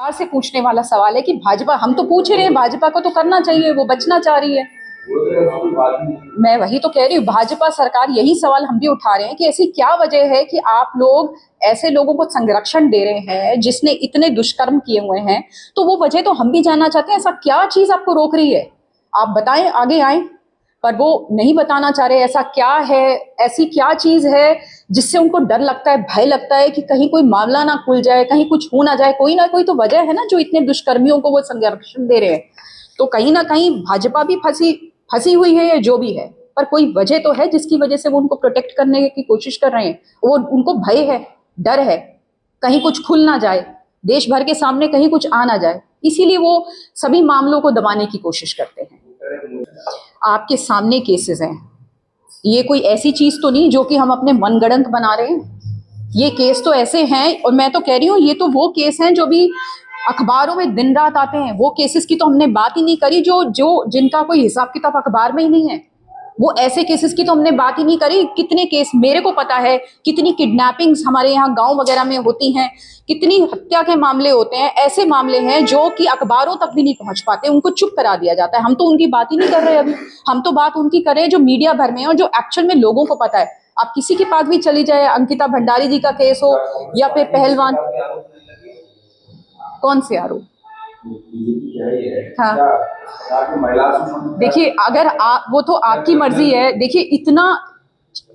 सरकार से पूछने वाला सवाल है कि भाजपा, हम तो पूछ रहे हैं भाजपा को तो करना चाहिए, वो बचना चाह रही है। मैं वही तो कह रही हूँ, भाजपा सरकार, यही सवाल हम भी उठा रहे हैं कि ऐसी क्या वजह है कि आप लोग ऐसे लोगों को संरक्षण दे रहे हैं जिसने इतने दुष्कर्म किए हुए हैं। तो वो वजह तो हम भी जानना चाहते हैं, ऐसा क्या चीज आपको रोक रही है, आप बताएं, आगे आए। पर वो नहीं बताना चाह रहे, ऐसा क्या है, ऐसी क्या चीज है जिससे उनको डर लगता है, भय लगता है कि कहीं कोई मामला ना खुल जाए, कहीं कुछ हो ना जाए। कोई ना कोई तो वजह है ना जो इतने दुष्कर्मियों को वो संरक्षण दे रहे हैं। तो कहीं ना कहीं भाजपा भी फंसी हुई है या जो भी है, पर कोई वजह तो है जिसकी वजह से वो उनको प्रोटेक्ट करने की कोशिश कर रहे हैं। वो उनको भय है, डर है, कहीं कुछ खुल ना जाए, देश भर के सामने कहीं कुछ आ ना जाए, इसीलिए वो सभी मामलों को दबाने की कोशिश करते हैं। आपके सामने केसेस हैं, ये कोई ऐसी चीज तो नहीं जो कि हम अपने मनगढ़ंत बना रहे हैं। ये केस तो ऐसे हैं, और मैं तो कह रही हूँ ये तो वो केस हैं जो भी अखबारों में दिन रात आते हैं। वो केसेस की तो हमने बात ही नहीं करी जो जिनका कोई हिसाब किताब अखबार में ही नहीं है। वो ऐसे केसेस की तो हमने बात ही नहीं करी। कितने केस मेरे को पता है, कितनी किडनैपिंग्स हमारे यहाँ गांव वगैरह में होती हैं, कितनी हत्या के मामले होते हैं। ऐसे मामले हैं जो कि अखबारों तक भी नहीं पहुंच पाते, उनको चुप करा दिया जाता है। हम तो उनकी बात ही नहीं कर रहे अभी, हम तो बात उनकी कर रहे हैं जो मीडिया भर में है और जो एक्चुअल में लोगों को पता है। आप किसी के पास भी चली जाए, अंकिता भंडारी जी का केस हो या फिर पहलवान, कौन से आरोप? हाँ, देखिए अगर वो तो आपकी मर्जी है। देखिए इतना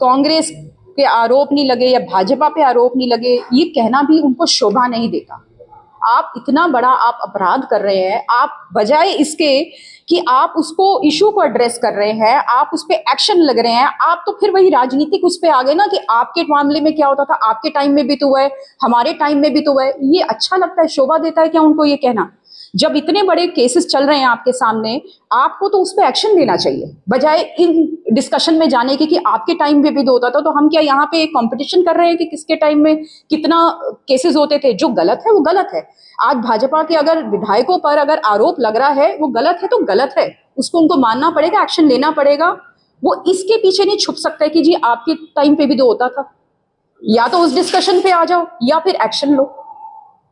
कांग्रेस पे आरोप नहीं लगे या भाजपा पे आरोप नहीं लगे, ये कहना भी उनको शोभा नहीं देता। आप इतना बड़ा आप अपराध कर रहे हैं, आप बजाय इसके कि आप उसको इशू को एड्रेस कर रहे हैं, आप उस पर एक्शन लग रहे हैं, आप तो फिर वही राजनीतिक उस पर आ गए ना कि आपके मामले में क्या होता था, आपके टाइम में भी तो हुआ है, हमारे टाइम में भी तो हुआ है। ये अच्छा लगता है, शोभा देता है क्या उनको ये कहना? जब इतने बड़े केसेस चल रहे हैं आपके सामने, आपको तो उस पर एक्शन लेना चाहिए, बजाय इन डिस्कशन में जाने की कि आपके टाइम में भी तो होता था। तो हम क्या यहाँ पे कंपटीशन कर रहे हैं कि किसके टाइम में कितना केसेस होते थे? जो गलत है वो गलत है। आज भाजपा के अगर विधायकों पर अगर आरोप लग रहा है, वो गलत है तो गलत है, उसको उनको मानना पड़ेगा, एक्शन लेना पड़ेगा। वो इसके पीछे नहीं छुप सकता है कि जी आपके टाइम पे भी तो होता था। या तो उस डिस्कशन पे आ जाओ या फिर एक्शन लो।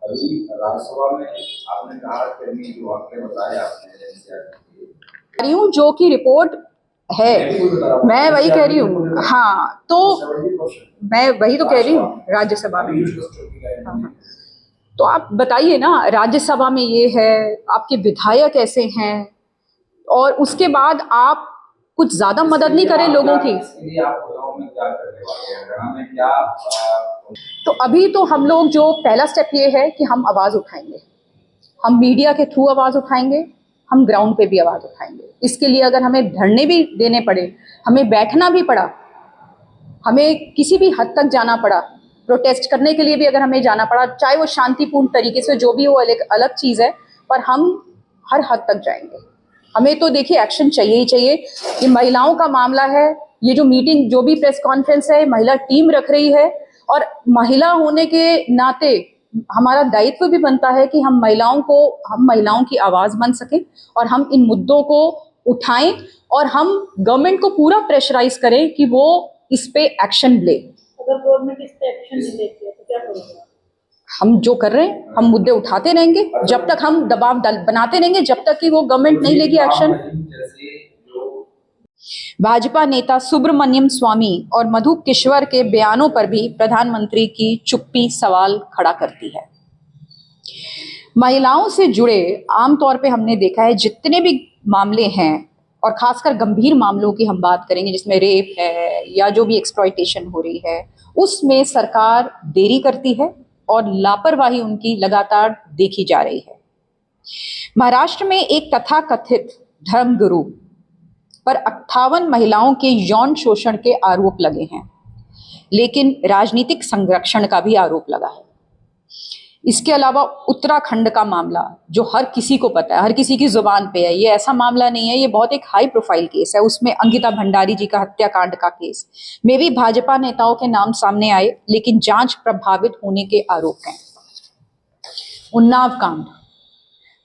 अभी राज्यसभा में आपने कहा कि जो वाक्य बताया आपने, जो की रिपोर्ट है, मैं वही कह रही हूँ। हाँ, तो मैं वही तो कह रही हूँ राज्यसभा में। हाँ, तो आप बताइए ना, राज्यसभा में ये है, आपके विधायक ऐसे हैं, और उसके बाद आप कुछ ज्यादा मदद नहीं करें लोगों की। तो अभी तो हम लोग जो पहला स्टेप ये है कि हम आवाज उठाएंगे, हम मीडिया के थ्रू आवाज उठाएंगे, हम ग्राउंड पे भी आवाज उठाएंगे। इसके लिए अगर हमें धरने भी देने पड़े, हमें बैठना भी पड़ा, हमें किसी भी हद तक जाना पड़ा, प्रोटेस्ट करने के लिए भी अगर हमें जाना पड़ा, चाहे वो शांतिपूर्ण तरीके से जो भी हो, अलग चीज़ है, पर हम हर हद तक जाएंगे। हमें तो देखिए एक्शन चाहिए ही चाहिए। ये महिलाओं का मामला है, ये जो मीटिंग, जो भी प्रेस कॉन्फ्रेंस है, महिला टीम रख रही है, और महिला होने के नाते हमारा दायित्व भी बनता है कि हम महिलाओं की आवाज़ बन सकें और हम इन मुद्दों को उठाएं, और हम गवर्नमेंट को पूरा प्रेशराइज करें कि वो इस पे एक्शन ले। अगर गवर्नमेंट इस पे एक्शन नहीं लेती है तो क्या करोगे? हम जो कर रहे हैं, हम मुद्दे उठाते रहेंगे जब तक, हम दबाव बनाते रहेंगे जब तक कि वो गवर्नमेंट नहीं लेगी एक्शन। भाजपा नेता सुब्रमण्यम स्वामी और मधु किश्वर के बयानों पर भी प्रधानमंत्री की चुप्पी सवाल खड़ा करती है। महिलाओं से जुड़े आमतौर पे हमने देखा है जितने भी मामले हैं, और खासकर गंभीर मामलों की हम बात करेंगे जिसमें रेप है या जो भी एक्सप्लॉयटेशन हो रही है, उसमें सरकार देरी करती है और लापरवाही उनकी लगातार देखी जा रही है। महाराष्ट्र में एक तथाकथित धर्मगुरु पर 58 महिलाओं के यौन शोषण के आरोप लगे हैं, लेकिन राजनीतिक संरक्षण का भी आरोप लगा है। इसके अलावा उत्तराखंड का मामला जो हर किसी को पता है, हर किसी की जुबान पे है, ये ऐसा मामला नहीं है, ये बहुत एक हाई प्रोफाइल केस है। उसमें अंकिता भंडारी जी का हत्याकांड का केस में भी भाजपा नेताओं के नाम सामने आए, लेकिन जांच प्रभावित होने के आरोप हैं। उन्नाव कांड,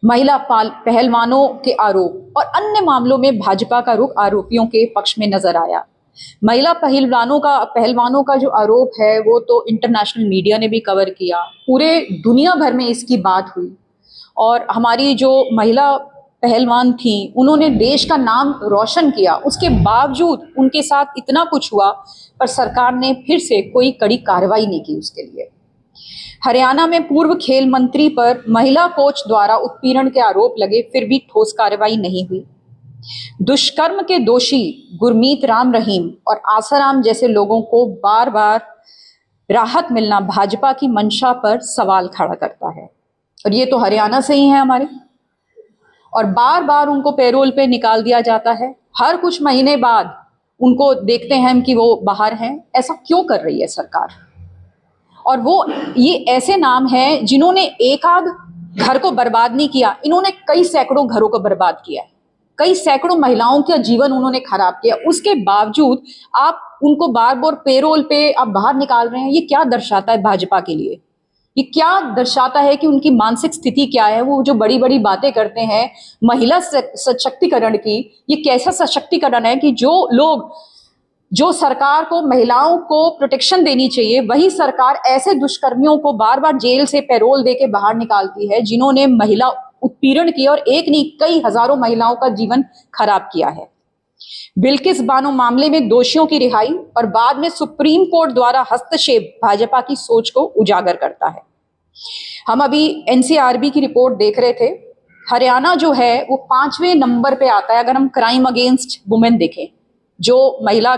महिला पहलवानों के आरोप और अन्य मामलों में भाजपा का रुख आरोपियों के पक्ष में नजर आया। महिला पहलवानों का जो आरोप है वो तो इंटरनेशनल मीडिया ने भी कवर किया, पूरे दुनिया भर में इसकी बात हुई। और हमारी जो महिला पहलवान थी उन्होंने देश का नाम रोशन किया, उसके बावजूद उनके साथ इतना कुछ हुआ पर सरकार ने फिर से कोई कड़ी कार्रवाई नहीं की उसके लिए। हरियाणा में पूर्व खेल मंत्री पर महिला कोच द्वारा उत्पीड़न के आरोप लगे, फिर भी ठोस कार्रवाई नहीं हुई। दुष्कर्म के दोषी गुरमीत राम रहीम और आसाराम जैसे लोगों को बार बार राहत मिलना भाजपा की मंशा पर सवाल खड़ा करता है। और ये तो हरियाणा से ही है हमारे, और बार बार उनको पैरोल पे निकाल दिया जाता है। हर कुछ महीने बाद उनको देखते हैं हम कि वो बाहर हैं। ऐसा क्यों कर रही है सरकार? और वो ये ऐसे नाम हैं जिन्होंने एक आध घर को बर्बाद नहीं किया, इन्होंने कई सैकड़ों घरों को बर्बाद किया है, कई सैकड़ों महिलाओं का जीवन उन्होंने खराब किया। उसके बावजूद आप उनको बार बार पेरोल पे आप बाहर निकाल रहे हैं। ये क्या दर्शाता है भाजपा के लिए? ये क्या दर्शाता है कि उनकी मानसिक स्थिति क्या है? वो जो बड़ी बड़ी बातें करते हैं महिला सशक्तिकरण की, ये कैसा सशक्तिकरण है कि जो सरकार को महिलाओं को प्रोटेक्शन देनी चाहिए, वही सरकार ऐसे दुष्कर्मियों को बार बार जेल से पैरोल देके बाहर निकालती है जिन्होंने महिला उत्पीड़न किया और एक नहीं कई हजारों महिलाओं का जीवन खराब किया है। बिल्किस बानो मामले में दोषियों की रिहाई और बाद में सुप्रीम कोर्ट द्वारा हस्तक्षेप भाजपा की सोच को उजागर करता है। हम अभी एनसीआरबी की रिपोर्ट देख रहे थे। हरियाणा जो है वो 5वें नंबर पे आता है अगर हम क्राइम अगेंस्ट वुमेन देखें, जो महिला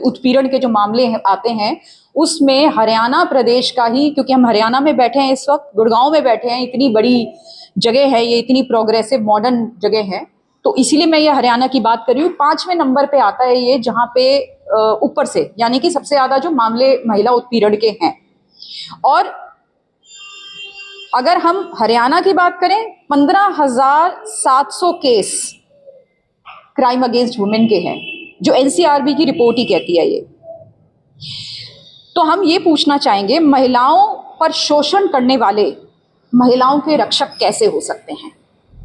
उत्पीड़न के जो मामले आते हैं उसमें हरियाणा प्रदेश का ही, क्योंकि हम हरियाणा में बैठे हैं इस वक्त, गुड़गांव में बैठे हैं, इतनी बड़ी जगह है ये, इतनी प्रोग्रेसिव मॉडर्न जगह है, तो इसीलिए मैं ये हरियाणा की बात कर रही हूँ। 5वें नंबर पे आता है ये, जहाँ पे ऊपर से यानी कि सबसे ज्यादा जो मामले महिला उत्पीड़न के हैं। और अगर हम हरियाणा की बात करें 15,700 केस क्राइम अगेंस्ट वुमेन के हैं, जो एनसीआरबी की रिपोर्ट ही कहती है ये। तो हम ये पूछना चाहेंगे, महिलाओं पर शोषण करने वाले महिलाओं के रक्षक कैसे हो सकते हैं?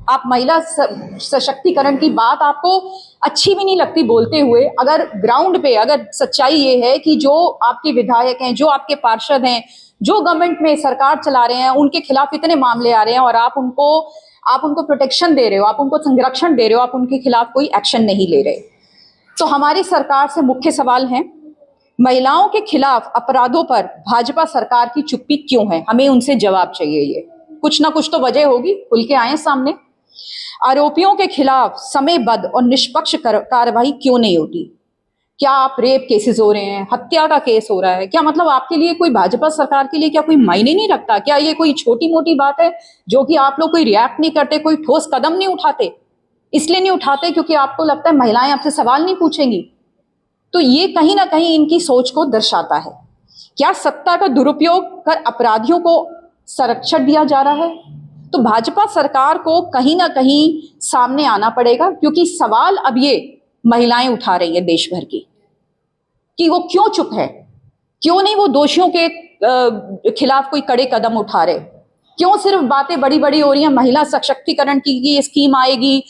आप महिला सशक्तिकरण की बात आपको अच्छी भी नहीं लगती बोलते हुए, अगर ग्राउंड पे अगर सच्चाई ये है कि जो आपके विधायक हैं, जो आपके पार्षद हैं, जो गवर्नमेंट में सरकार चला रहे हैं, उनके खिलाफ इतने मामले आ रहे हैं और आप उनको प्रोटेक्शन दे रहे हो, आप उनको संरक्षण दे रहे हो, आप उनके खिलाफ कोई एक्शन नहीं ले रहे। तो हमारी सरकार से मुख्य सवाल है, महिलाओं के खिलाफ अपराधों पर भाजपा सरकार की चुप्पी क्यों है? हमें उनसे जवाब चाहिए। ये कुछ ना कुछ तो वजह होगी, खुल के आए सामने। आरोपियों के खिलाफ समयबद्ध और निष्पक्ष कार्रवाई क्यों नहीं होती? क्या आप रेप केसेस हो रहे हैं, हत्या का केस हो रहा है, क्या मतलब आपके लिए कोई भाजपा सरकार के लिए क्या कोई मायने नहीं रखता? क्या ये कोई छोटी मोटी बात है जो कि आप लोग कोई रिएक्ट नहीं करते, कोई ठोस कदम नहीं उठाते? इसलिए नहीं उठाते क्योंकि आपको लगता है महिलाएं आपसे सवाल नहीं पूछेंगी। तो ये कहीं ना कहीं इनकी सोच को दर्शाता है। क्या सत्ता का दुरुपयोग कर अपराधियों को संरक्षण दिया जा रहा है? तो भाजपा सरकार को कहीं ना कहीं सामने आना पड़ेगा, क्योंकि सवाल अब ये महिलाएं उठा रही है देश भर की कि वो क्यों चुप है, क्यों नहीं वो दोषियों के खिलाफ कोई कड़े कदम उठा रहे, क्यों सिर्फ बातें बड़ी बड़ी हो रही हैं महिला सशक्तिकरण की, ये स्कीम आएगी,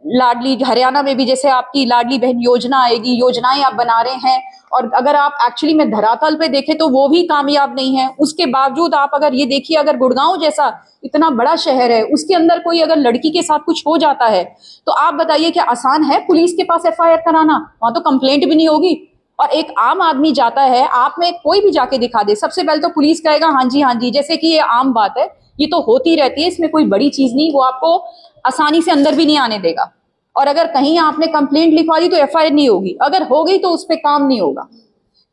लाडली हरियाणा में भी जैसे आपकी लाडली बहन योजना आएगी, योजनाएं आप बना रहे हैं, और अगर आप एक्चुअली में धरातल पे देखें तो वो भी कामयाब नहीं है। उसके बावजूद आप अगर ये देखिए, अगर गुड़गांव जैसा इतना बड़ा शहर है, उसके अंदर कोई अगर लड़की के साथ कुछ हो जाता है तो आप बताइए क्या आसान है पुलिस के पास एफआईआर कराना? वहां तो कंप्लेंट भी नहीं होगी। और एक आम आदमी जाता है, आप में कोई भी जाके दिखा दे, सबसे पहले तो पुलिस कहेगा हाँ जी, जैसे कि ये आम बात है, ये तो होती रहती है, इसमें कोई बड़ी चीज नहीं, वो आपको आसानी से अंदर भी नहीं आने देगा। और अगर कहीं आपने कंप्लेंट लिखवा दी तो एफआईआर नहीं होगी, अगर हो गई तो उस पर काम नहीं होगा।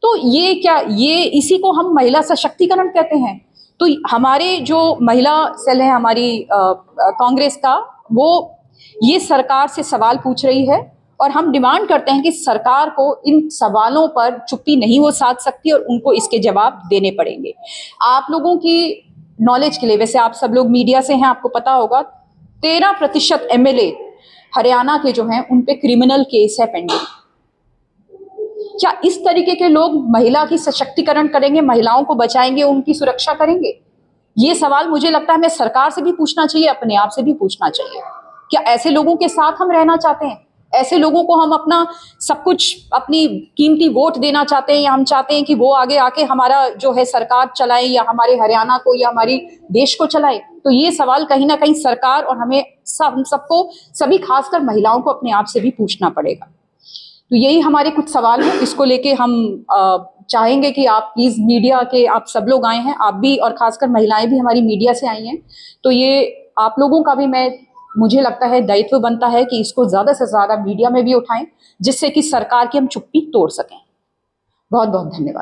तो ये इसी को हम महिला सशक्तिकरण कहते हैं। तो हमारे जो महिला सेल है हमारी कांग्रेस का, वो ये सरकार से सवाल पूछ रही है और हम डिमांड करते हैं कि सरकार को इन सवालों पर चुप्पी नहीं हो साध सकती और उनको इसके जवाब देने पड़ेंगे। आप लोगों की नॉलेज के लिए, वैसे आप सब लोग मीडिया से हैं, आपको पता होगा 13% एमएलए हरियाणा के जो हैं उन पे क्रिमिनल केस है पेंडिंग। क्या इस तरीके के लोग महिला की सशक्तिकरण करेंगे, महिलाओं को बचाएंगे, उनकी सुरक्षा करेंगे? ये सवाल मुझे लगता है हमें सरकार से भी पूछना चाहिए, अपने आप से भी पूछना चाहिए। क्या ऐसे लोगों के साथ हम रहना चाहते हैं? ऐसे लोगों को हम अपना सब कुछ, अपनी कीमती वोट देना चाहते हैं, या हम चाहते हैं कि वो आगे आके हमारा जो है सरकार चलाए, या हमारे हरियाणा को या हमारी देश को चलाए? तो ये सवाल कहीं ना कहीं सरकार और हमें हम सबको, सभी खासकर महिलाओं को अपने आप से भी पूछना पड़ेगा। तो यही हमारे कुछ सवाल हैं, इसको लेके हम चाहेंगे कि आप प्लीज मीडिया के, आप सब लोग आए हैं, आप भी, और खासकर महिलाएं भी हमारी मीडिया से आई हैं, तो ये आप लोगों का भी, मुझे लगता है दायित्व बनता है कि इसको ज्यादा से ज्यादा मीडिया में भी उठाएं, जिससे कि सरकार की हम चुप्पी तोड़ सकें। बहुत बहुत धन्यवाद।